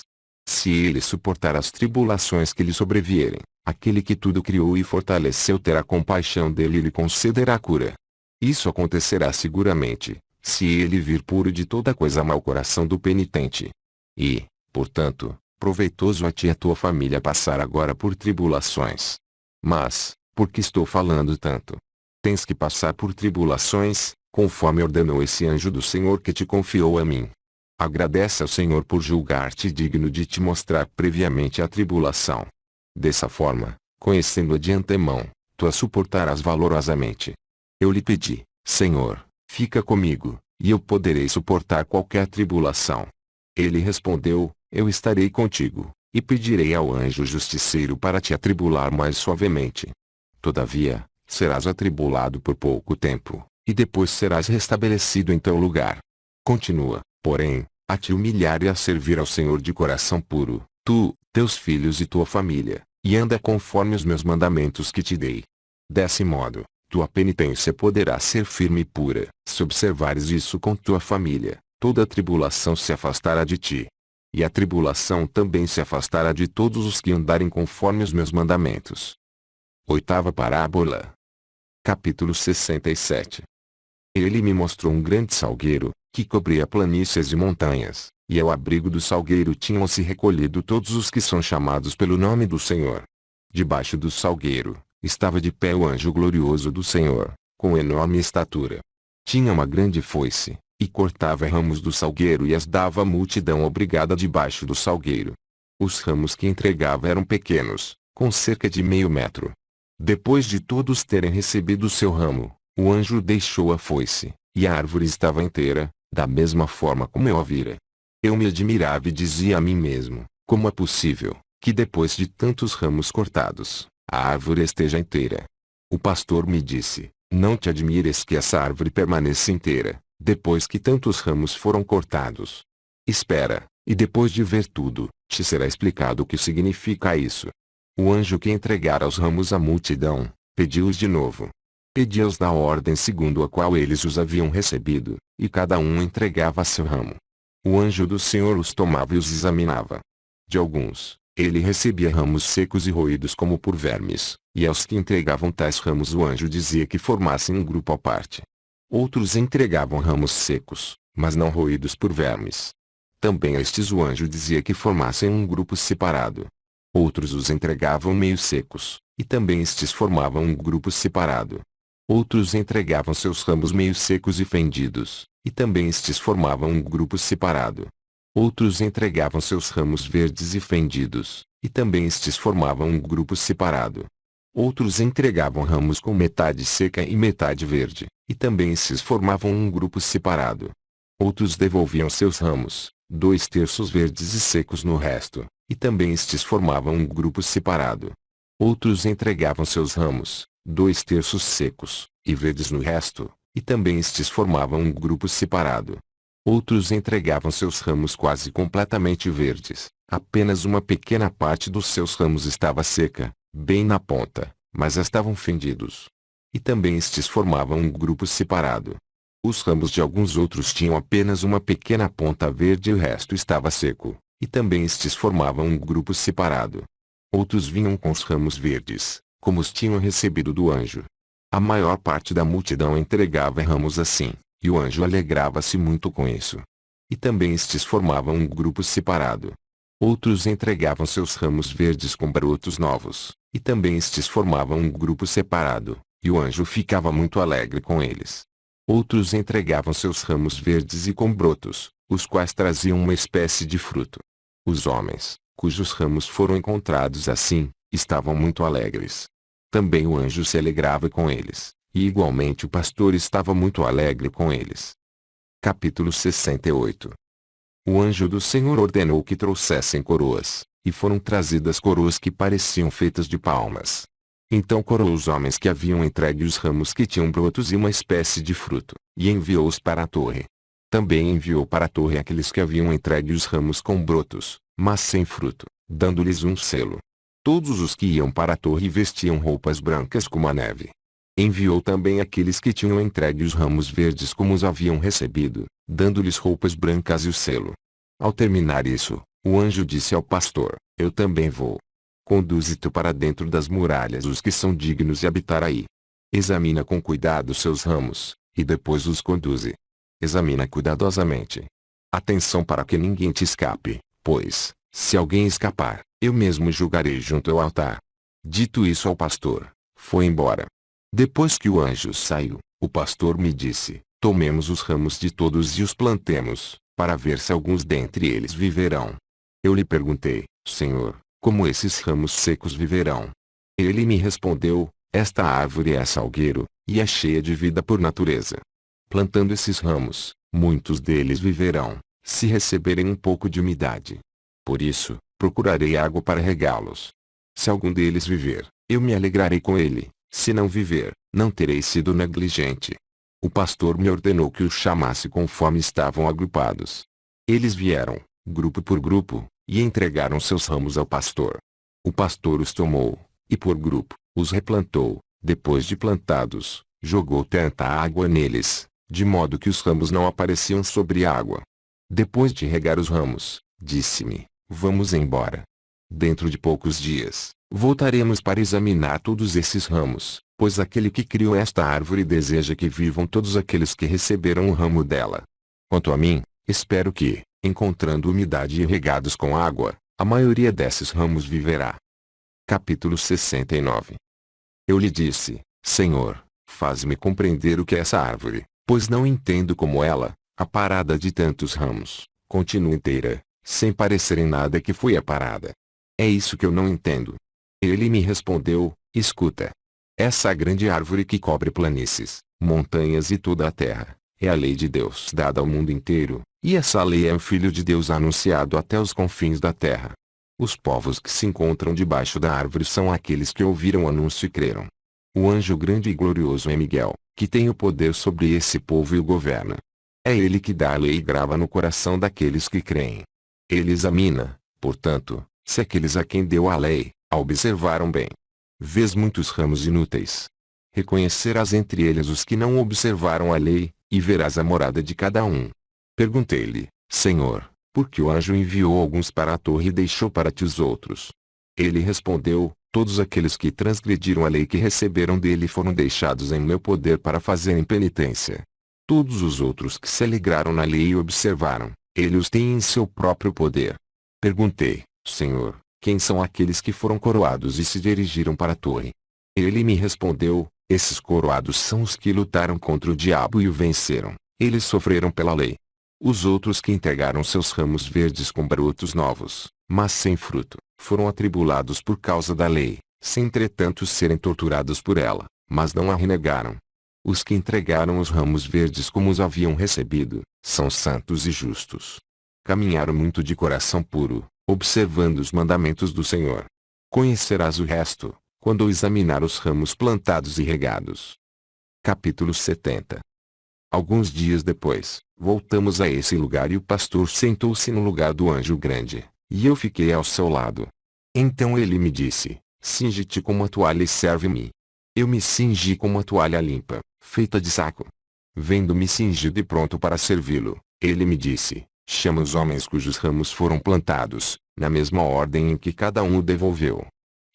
Se ele suportar as tribulações que lhe sobrevierem, aquele que tudo criou e fortaleceu terá compaixão dele e lhe concederá cura. Isso acontecerá seguramente, se ele vir puro de toda coisa mau coração do penitente. E, portanto, proveitoso a ti e a tua família passar agora por tribulações. Mas, por que estou falando tanto? Tens que passar por tribulações, conforme ordenou esse anjo do Senhor que te confiou a mim. Agradece ao Senhor por julgar-te digno de te mostrar previamente a tribulação. Dessa forma, conhecendo-a de antemão, tu a suportarás valorosamente. Eu lhe pedi, Senhor, fica comigo, e eu poderei suportar qualquer tribulação. Ele respondeu, eu estarei contigo, e pedirei ao anjo justiceiro para te atribular mais suavemente. Todavia, serás atribulado por pouco tempo, e depois serás restabelecido em teu lugar. Continua, porém, a te humilhar e a servir ao Senhor de coração puro, tu, teus filhos e tua família, e anda conforme os meus mandamentos que te dei. Desse modo, tua penitência poderá ser firme e pura. Se observares isso com tua família, toda a tribulação se afastará de ti. E a tribulação também se afastará de todos os que andarem conforme os meus mandamentos. Oitava parábola. Capítulo 67. Ele me mostrou um grande salgueiro, que cobria planícies e montanhas, e ao abrigo do salgueiro tinham se recolhido todos os que são chamados pelo nome do Senhor. Debaixo do salgueiro, estava de pé o anjo glorioso do Senhor, com enorme estatura. Tinha uma grande foice, e cortava ramos do salgueiro e as dava à multidão obrigada debaixo do salgueiro. Os ramos que entregava eram pequenos, com cerca de meio metro. Depois de todos terem recebido seu ramo, o anjo deixou a foice, e a árvore estava inteira, da mesma forma como eu a vira. Eu me admirava e dizia a mim mesmo, como é possível, que depois de tantos ramos cortados, a árvore esteja inteira? O pastor me disse, não te admires que essa árvore permaneça inteira, depois que tantos ramos foram cortados. Espera, e depois de ver tudo, te será explicado o que significa isso. O anjo que entregara os ramos à multidão, pediu-os de novo. Pedia-os na ordem segundo a qual eles os haviam recebido, e cada um entregava seu ramo. O anjo do Senhor os tomava e os examinava. De alguns, ele recebia ramos secos e roídos como por vermes, e aos que entregavam tais ramos o anjo dizia que formassem um grupo à parte. Outros entregavam ramos secos, mas não roídos por vermes. Também a estes o anjo dizia que formassem um grupo separado. Outros os entregavam meio secos, e também estes formavam um grupo separado. Outros entregavam seus ramos meio secos e fendidos, e também estes formavam um grupo separado. Outros entregavam seus ramos verdes e fendidos, e também estes formavam um grupo separado. Outros entregavam ramos com metade seca e metade verde, e também estes formavam um grupo separado. Outros devolviam seus ramos, 2/3 verdes e secos no resto, e também estes formavam um grupo separado. Outros entregavam seus ramos, 2/3 secos, e verdes no resto, e também estes formavam um grupo separado. Outros entregavam seus ramos quase completamente verdes, apenas uma pequena parte dos seus ramos estava seca, bem na ponta, mas estavam fendidos. E também estes formavam um grupo separado. Os ramos de alguns outros tinham apenas uma pequena ponta verde e o resto estava seco, e também estes formavam um grupo separado. Outros vinham com os ramos verdes, como os tinham recebido do anjo. A maior parte da multidão entregava ramos assim, e o anjo alegrava-se muito com isso. E também estes formavam um grupo separado. Outros entregavam seus ramos verdes com brotos novos, e também estes formavam um grupo separado, e o anjo ficava muito alegre com eles. Outros entregavam seus ramos verdes e com brotos, os quais traziam uma espécie de fruto. Os homens, cujos ramos foram encontrados assim, estavam muito alegres. Também o anjo se alegrava com eles, e igualmente o pastor estava muito alegre com eles. Capítulo 68. O anjo do Senhor ordenou que trouxessem coroas, e foram trazidas coroas que pareciam feitas de palmas. Então coroou os homens que haviam entregue os ramos que tinham brotos e uma espécie de fruto, e enviou-os para a torre. Também enviou para a torre aqueles que haviam entregue os ramos com brotos, mas sem fruto, dando-lhes um selo. Todos os que iam para a torre vestiam roupas brancas como a neve. Enviou também aqueles que tinham entregue os ramos verdes como os haviam recebido, dando-lhes roupas brancas e o selo. Ao terminar isso, o anjo disse ao pastor, eu também vou. Conduze-te para dentro das muralhas os que são dignos de habitar aí. Examina com cuidado seus ramos, e depois os conduze. Examina cuidadosamente. Atenção para que ninguém te escape, pois, se alguém escapar, eu mesmo julgarei junto ao altar. Dito isso ao pastor, foi embora. Depois que o anjo saiu, o pastor me disse, tomemos os ramos de todos e os plantemos, para ver se alguns dentre eles viverão. Eu lhe perguntei, Senhor, como esses ramos secos viverão? Ele me respondeu, esta árvore é salgueiro, e é cheia de vida por natureza. Plantando esses ramos, muitos deles viverão, se receberem um pouco de umidade. Por isso, procurarei água para regá-los. Se algum deles viver, eu me alegrarei com ele, se não viver, não terei sido negligente. O pastor me ordenou que os chamasse conforme estavam agrupados. Eles vieram, grupo por grupo, e entregaram seus ramos ao pastor. O pastor os tomou, e por grupo, os replantou, depois de plantados, jogou tanta água neles, de modo que os ramos não apareciam sobre a água. Depois de regar os ramos, disse-me, vamos embora. Dentro de poucos dias, voltaremos para examinar todos esses ramos, pois aquele que criou esta árvore deseja que vivam todos aqueles que receberam o ramo dela. Quanto a mim, espero que, encontrando umidade e regados com água, a maioria desses ramos viverá. Capítulo 69. Eu lhe disse, Senhor, faz-me compreender o que é essa árvore, pois não entendo como ela, aparada de tantos ramos, continua inteira, sem parecer em nada que foi a parada. É isso que eu não entendo. Ele me respondeu, escuta. Essa grande árvore que cobre planícies, montanhas e toda a terra, é a lei de Deus dada ao mundo inteiro, e essa lei é o Filho de Deus anunciado até os confins da terra. Os povos que se encontram debaixo da árvore são aqueles que ouviram o anúncio e creram. O anjo grande e glorioso é Miguel, que tem o poder sobre esse povo e o governa. É ele que dá a lei e grava no coração daqueles que creem. Ele examina, portanto, se aqueles a quem deu a lei, a observaram bem. Vês muitos ramos inúteis. Reconhecerás entre eles os que não observaram a lei, e verás a morada de cada um. Perguntei-lhe, Senhor, por que o anjo enviou alguns para a torre e deixou para ti os outros? Ele respondeu, todos aqueles que transgrediram a lei que receberam dele foram deixados em meu poder para fazerem penitência. Todos os outros que se alegraram na lei e observaram, ele os tem em seu próprio poder. Perguntei, Senhor, quem são aqueles que foram coroados e se dirigiram para a torre? Ele me respondeu, esses coroados são os que lutaram contra o diabo e o venceram. Eles sofreram pela lei. Os outros que entregaram seus ramos verdes com brotos novos, mas sem fruto, foram atribulados por causa da lei, sem entretanto serem torturados por ela, mas não a renegaram. Os que entregaram os ramos verdes como os haviam recebido, são santos e justos. Caminharam muito de coração puro, observando os mandamentos do Senhor. Conhecerás o resto, quando examinar os ramos plantados e regados. Capítulo 70. Alguns dias depois, voltamos a esse lugar e o pastor sentou-se no lugar do anjo grande, e eu fiquei ao seu lado. Então ele me disse, cinge-te com uma toalha e serve-me. Eu me cingi com uma toalha limpa, feita de saco. Vendo-me cingido e pronto para servi-lo, ele me disse, chama os homens cujos ramos foram plantados, na mesma ordem em que cada um o devolveu.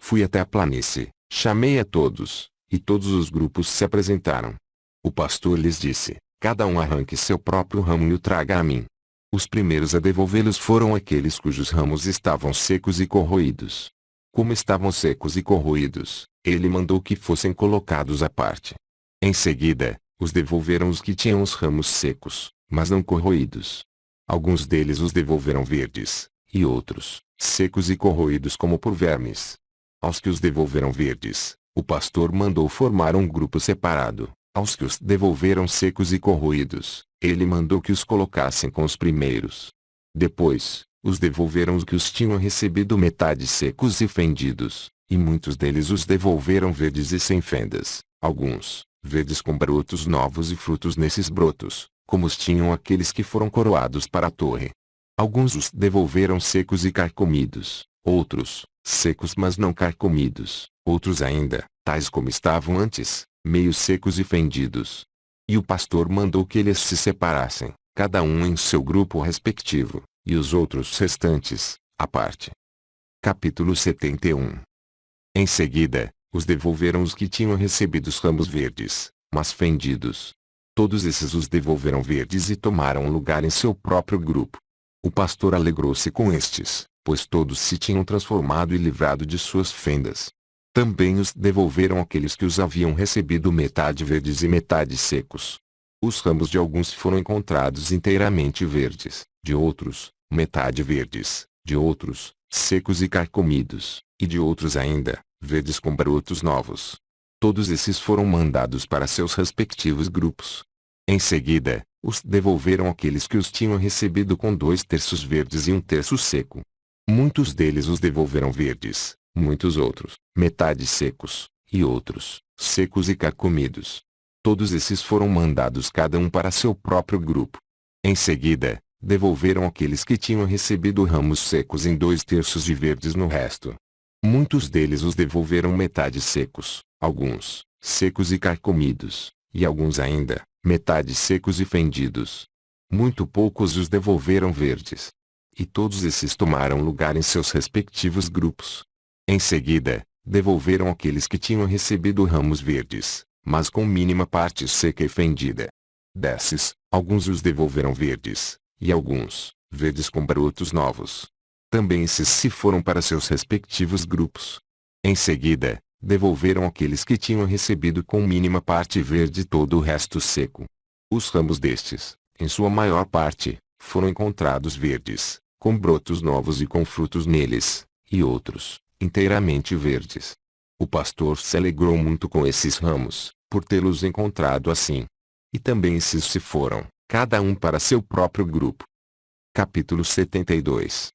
Fui até a planície, chamei a todos, e todos os grupos se apresentaram. O pastor lhes disse, cada um arranque seu próprio ramo e o traga a mim. Os primeiros a devolvê-los foram aqueles cujos ramos estavam secos e corroídos. Como estavam secos e corroídos, ele mandou que fossem colocados à parte. Em seguida, os devolveram os que tinham os ramos secos, mas não corroídos. Alguns deles os devolveram verdes, e outros, secos e corroídos como por vermes. Aos que os devolveram verdes, o pastor mandou formar um grupo separado. Aos que os devolveram secos e corroídos, ele mandou que os colocassem com os primeiros. Depois, os devolveram os que os tinham recebido metade secos e fendidos, e muitos deles os devolveram verdes e sem fendas, alguns, verdes com brotos novos e frutos nesses brotos, como os tinham aqueles que foram coroados para a torre. Alguns os devolveram secos e carcomidos, outros, secos mas não carcomidos, outros ainda, tais como estavam antes, meio secos e fendidos. E o pastor mandou que eles se separassem, cada um em seu grupo respectivo, e os outros restantes, à parte. Capítulo 71. Em seguida, os devolveram os que tinham recebido os ramos verdes, mas fendidos. Todos esses os devolveram verdes e tomaram lugar em seu próprio grupo. O pastor alegrou-se com estes, pois todos se tinham transformado e livrado de suas fendas. Também os devolveram aqueles que os haviam recebido metade verdes e metade secos. Os ramos de alguns foram encontrados inteiramente verdes, de outros, metade verdes, de outros, secos e carcomidos, e de outros ainda, verdes com brotos novos. Todos esses foram mandados para seus respectivos grupos. Em seguida, os devolveram aqueles que os tinham recebido com 2/3 verdes e 1/3 seco. Muitos deles os devolveram verdes, muitos outros, metade secos, e outros, secos e carcomidos. Todos esses foram mandados cada um para seu próprio grupo. Em seguida, devolveram aqueles que tinham recebido ramos secos em 2/3 de verdes no resto. Muitos deles os devolveram metade secos, alguns, secos e carcomidos, e alguns ainda, metade secos e fendidos. Muito poucos os devolveram verdes. E todos esses tomaram lugar em seus respectivos grupos. Em seguida, devolveram aqueles que tinham recebido ramos verdes, mas com mínima parte seca e fendida. Desses, alguns os devolveram verdes, e alguns, verdes com brotos novos. Também esses se foram para seus respectivos grupos. Em seguida, devolveram aqueles que tinham recebido com mínima parte verde todo o resto seco. Os ramos destes, em sua maior parte, foram encontrados verdes, com brotos novos e com frutos neles, e outros, inteiramente verdes. O pastor se alegrou muito com esses ramos, por tê-los encontrado assim. E também esses se foram, cada um para seu próprio grupo. Capítulo 72.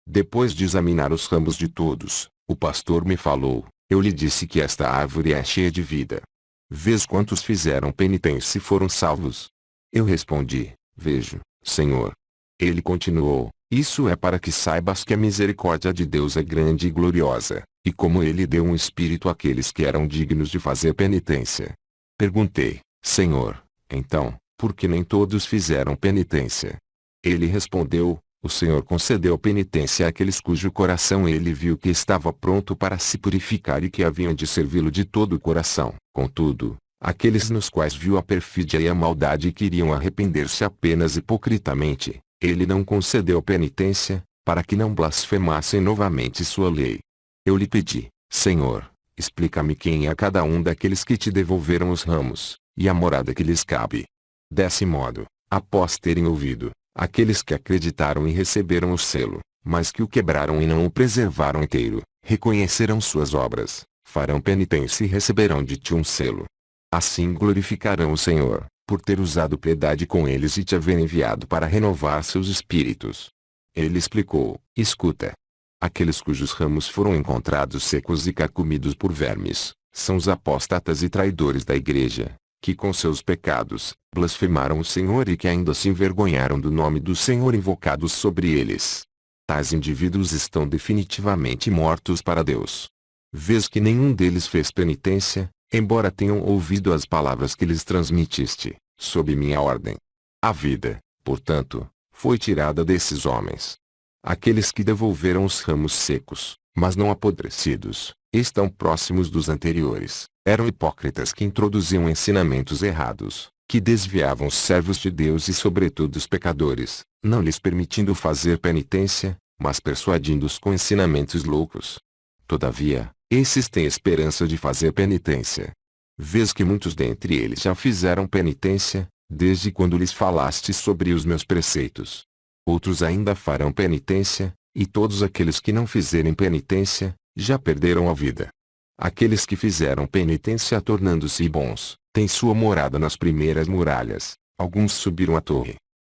Depois de examinar os ramos de todos, o pastor me falou: eu lhe disse que esta árvore é cheia de vida. Vês quantos fizeram penitência e foram salvos? Eu respondi: vejo, Senhor. Ele continuou: isso é para que saibas que a misericórdia de Deus é grande e gloriosa, e como ele deu um espírito àqueles que eram dignos de fazer penitência. Perguntei: Senhor, então, por que nem todos fizeram penitência? Ele respondeu: o Senhor concedeu penitência àqueles cujo coração ele viu que estava pronto para se purificar e que haviam de servi-lo de todo o coração. Contudo, aqueles nos quais viu a perfídia e a maldade e queriam arrepender-se apenas hipocritamente, ele não concedeu penitência, para que não blasfemassem novamente sua lei. Eu lhe pedi: Senhor, explica-me quem é cada um daqueles que te devolveram os ramos, e a morada que lhes cabe. Desse modo, após terem ouvido, aqueles que acreditaram e receberam o selo, mas que o quebraram e não o preservaram inteiro, reconhecerão suas obras, farão penitência e receberão de ti um selo. Assim glorificarão o Senhor, por ter usado piedade com eles e te haver enviado para renovar seus espíritos. Ele explicou: escuta. Aqueles cujos ramos foram encontrados secos e carcomidos por vermes, são os apóstatas e traidores da igreja, que com seus pecados, blasfemaram o Senhor e que ainda se envergonharam do nome do Senhor invocado sobre eles. Tais indivíduos estão definitivamente mortos para Deus. Vês que nenhum deles fez penitência, embora tenham ouvido as palavras que lhes transmitiste, sob minha ordem. A vida, portanto, foi tirada desses homens. Aqueles que devolveram os ramos secos, mas não apodrecidos, estão próximos dos anteriores. Eram hipócritas que introduziam ensinamentos errados, que desviavam os servos de Deus e sobretudo os pecadores, não lhes permitindo fazer penitência, mas persuadindo-os com ensinamentos loucos. Todavia, esses têm esperança de fazer penitência. Vês que muitos dentre eles já fizeram penitência, desde quando lhes falaste sobre os meus preceitos. Outros ainda farão penitência, e todos aqueles que não fizerem penitência, já perderam a vida. Aqueles que fizeram penitência tornando-se bons, têm sua morada nas primeiras muralhas, alguns subiram a torre.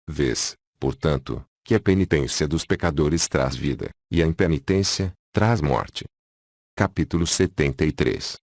Vês, portanto, que a penitência dos pecadores traz vida, e a impenitência, traz morte. Capítulo 73.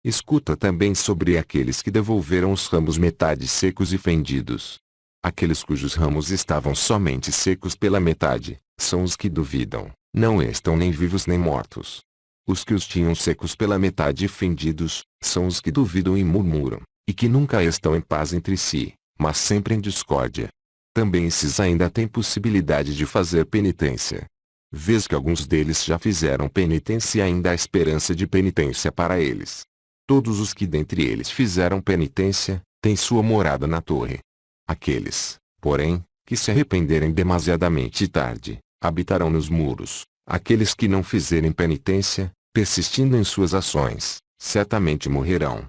Escuta também sobre aqueles que devolveram os ramos metade secos e fendidos. Aqueles cujos ramos estavam somente secos pela metade, são os que duvidam, não estão nem vivos nem mortos. Os que os tinham secos pela metade e fendidos, são os que duvidam e murmuram, e que nunca estão em paz entre si, mas sempre em discórdia. Também esses ainda têm possibilidade de fazer penitência. Vês que alguns deles já fizeram penitência e ainda há esperança de penitência para eles. Todos os que dentre eles fizeram penitência, têm sua morada na torre. Aqueles, porém, que se arrependerem demasiadamente tarde, habitarão nos muros. Aqueles que não fizerem penitência, persistindo em suas ações, certamente morrerão.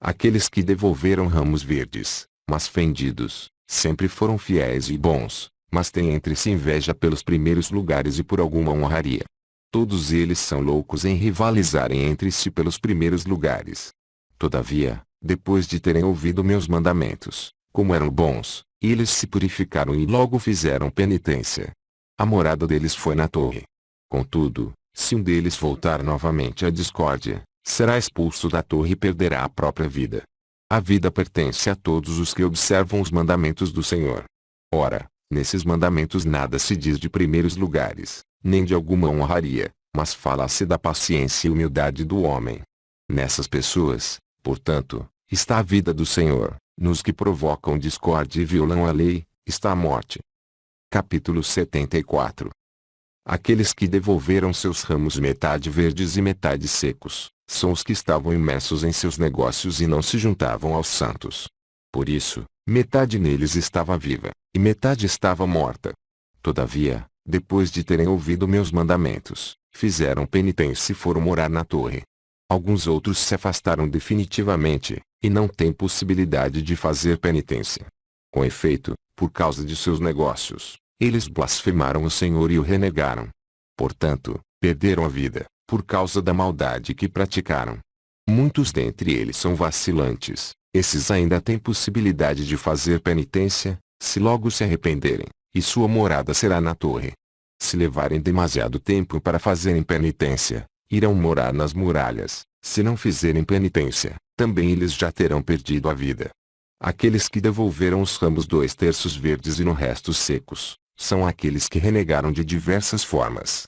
Aqueles que devolveram ramos verdes, mas fendidos, sempre foram fiéis e bons, mas têm entre si inveja pelos primeiros lugares e por alguma honraria. Todos eles são loucos em rivalizarem entre si pelos primeiros lugares. Todavia, depois de terem ouvido meus mandamentos, como eram bons, eles se purificaram e logo fizeram penitência. A morada deles foi na torre. Contudo, se um deles voltar novamente à discórdia, será expulso da torre e perderá a própria vida. A vida pertence a todos os que observam os mandamentos do Senhor. Ora, nesses mandamentos nada se diz de primeiros lugares, nem de alguma honraria, mas fala-se da paciência e humildade do homem. Nessas pessoas, portanto, está a vida do Senhor, nos que provocam discórdia e violam a lei, está a morte. Capítulo 74. Aqueles que devolveram seus ramos metade verdes e metade secos, são os que estavam imersos em seus negócios e não se juntavam aos santos. Por isso, metade neles estava viva, e metade estava morta. Todavia, depois de terem ouvido meus mandamentos, fizeram penitência e foram morar na torre. Alguns outros se afastaram definitivamente, e não têm possibilidade de fazer penitência. Com efeito, por causa de seus negócios, Eles blasfemaram o Senhor e o renegaram. Portanto, perderam a vida, por causa da maldade que praticaram. Muitos dentre eles são vacilantes, esses ainda têm possibilidade de fazer penitência, se logo se arrependerem, e sua morada será na torre. Se levarem demasiado tempo para fazerem penitência, irão morar nas muralhas, se não fizerem penitência, também eles já terão perdido a vida. Aqueles que devolveram os ramos 2/3 verdes e no resto secos, são aqueles que renegaram de diversas formas.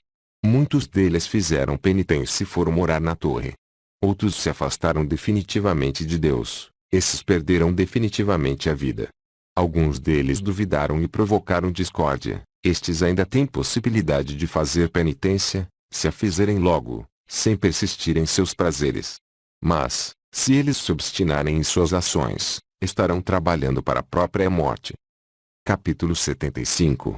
Muitos deles fizeram penitência e foram morar na torre. Outros se afastaram definitivamente de Deus, esses perderam definitivamente a vida. Alguns deles duvidaram e provocaram discórdia, estes ainda têm possibilidade de fazer penitência, se a fizerem logo, sem persistir em seus prazeres. Mas, se eles se obstinarem em suas ações, estarão trabalhando para a própria morte. Capítulo 75.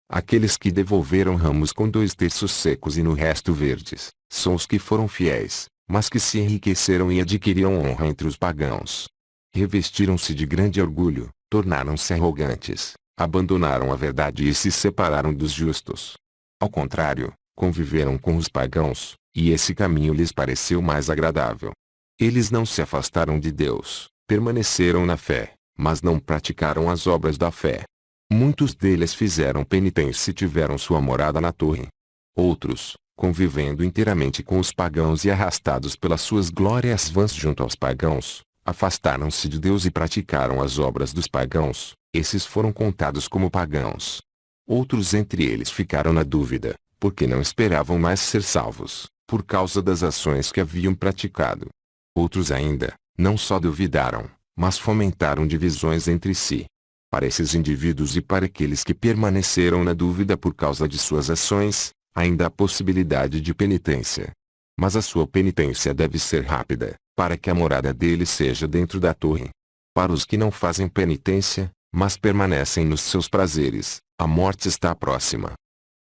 Aqueles que devolveram ramos com 2/3 secos e no resto verdes, são os que foram fiéis, mas que se enriqueceram e adquiriram honra entre os pagãos. Revestiram-se de grande orgulho, tornaram-se arrogantes, abandonaram a verdade e se separaram dos justos. Ao contrário, conviveram com os pagãos, e esse caminho lhes pareceu mais agradável. Eles não se afastaram de Deus, permaneceram na fé, mas não praticaram as obras da fé. Muitos deles fizeram penitência e tiveram sua morada na torre. Outros, convivendo inteiramente com os pagãos e arrastados pelas suas glórias vãs junto aos pagãos, afastaram-se de Deus e praticaram as obras dos pagãos, esses foram contados como pagãos. Outros entre eles ficaram na dúvida, porque não esperavam mais ser salvos, por causa das ações que haviam praticado. Outros ainda, não só duvidaram, mas fomentaram divisões entre si. Para esses indivíduos e para aqueles que permaneceram na dúvida por causa de suas ações, ainda há possibilidade de penitência. Mas a sua penitência deve ser rápida, para que a morada deles seja dentro da torre. Para os que não fazem penitência, mas permanecem nos seus prazeres, a morte está próxima.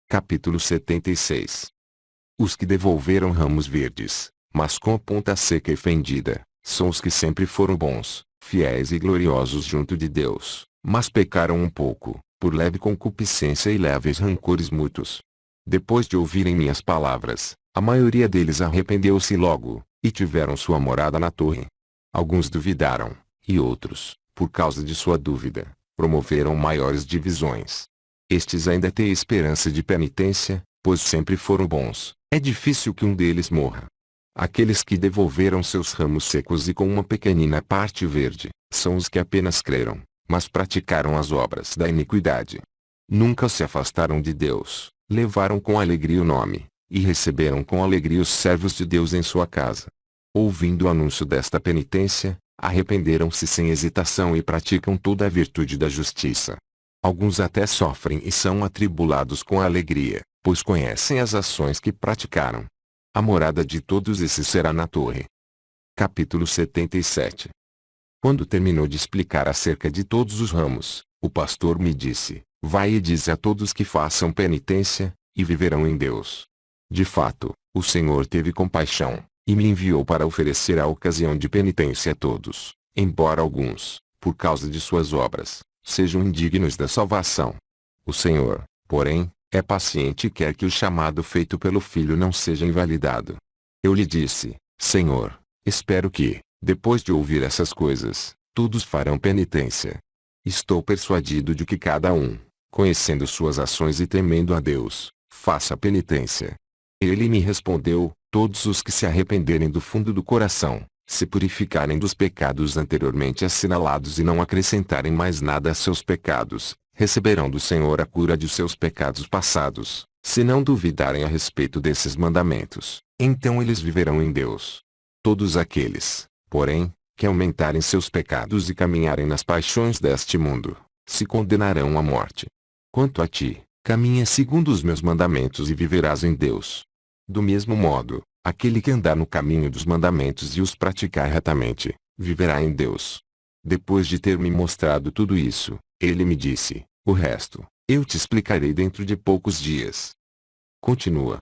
Capítulo 76. Os que devolveram ramos verdes, mas com a ponta seca e fendida, são os que sempre foram bons, fiéis e gloriosos junto de Deus, mas pecaram um pouco, por leve concupiscência e leves rancores mútuos. Depois de ouvirem minhas palavras, a maioria deles arrependeu-se logo, e tiveram sua morada na torre. Alguns duvidaram, e outros, por causa de sua dúvida, promoveram maiores divisões. Estes ainda têm esperança de penitência, pois sempre foram bons, é difícil que um deles morra. Aqueles que devolveram seus ramos secos e com uma pequenina parte verde, são os que apenas creram, mas praticaram as obras da iniquidade. Nunca se afastaram de Deus, levaram com alegria o nome, e receberam com alegria os servos de Deus em sua casa. Ouvindo o anúncio desta penitência, arrependeram-se sem hesitação e praticam toda a virtude da justiça. Alguns até sofrem e são atribulados com alegria, pois conhecem as ações que praticaram. A morada de todos esses será na torre. Capítulo 77. Quando terminou de explicar acerca de todos os ramos, o pastor me disse: vai e dize a todos que façam penitência, e viverão em Deus. De fato, o Senhor teve compaixão, e me enviou para oferecer a ocasião de penitência a todos, embora alguns, por causa de suas obras, sejam indignos da salvação. O Senhor, porém, é paciente e quer que o chamado feito pelo Filho não seja invalidado. Eu lhe disse: Senhor, espero que, depois de ouvir essas coisas, todos farão penitência. Estou persuadido de que cada um, conhecendo suas ações e temendo a Deus, faça penitência. Ele me respondeu: todos os que se arrependerem do fundo do coração, se purificarem dos pecados anteriormente assinalados e não acrescentarem mais nada a seus pecados, receberão do Senhor a cura de seus pecados passados. Se não duvidarem a respeito desses mandamentos, então eles viverão em Deus. Todos aqueles, porém, que aumentarem seus pecados e caminharem nas paixões deste mundo, se condenarão à morte. Quanto a ti, caminha segundo os meus mandamentos e viverás em Deus. Do mesmo modo, aquele que andar no caminho dos mandamentos e os praticar retamente, viverá em Deus. Depois de ter me mostrado tudo isso, ele me disse: o resto, eu te explicarei dentro de poucos dias. Continua.